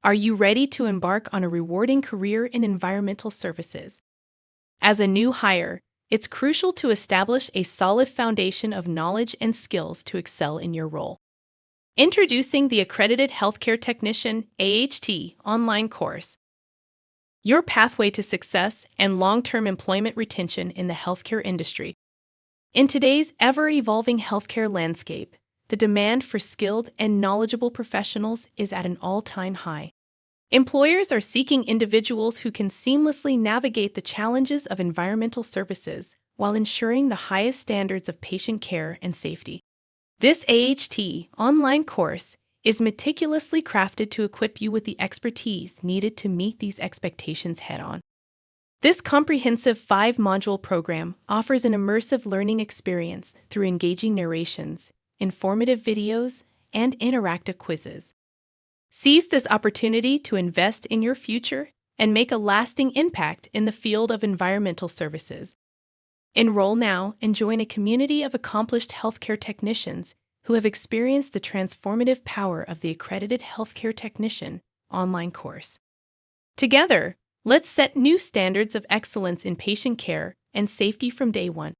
Are you ready to embark on a rewarding career in environmental services? As a new hire, it's crucial to establish a solid foundation of knowledge and skills to excel in your role. Introducing the Accredited Healthcare Technician AHT Online Course, your pathway to success and long-term employment retention in the healthcare industry. In today's ever-evolving healthcare landscape, the demand for skilled and knowledgeable professionals is at an all-time high. Employers are seeking individuals who can seamlessly navigate the challenges of environmental services while ensuring the highest standards of patient care and safety. This AHT online course is meticulously crafted to equip you with the expertise needed to meet these expectations head-on. This comprehensive 5-module program offers an immersive learning experience through engaging narrations, informative videos, and interactive quizzes. Seize this opportunity to invest in your future and make a lasting impact in the field of environmental services. Enroll now and join a community of accomplished healthcare technicians who have experienced the transformative power of the Accredited Healthcare Technician online course. Together, let's set new standards of excellence in patient care and safety from day one.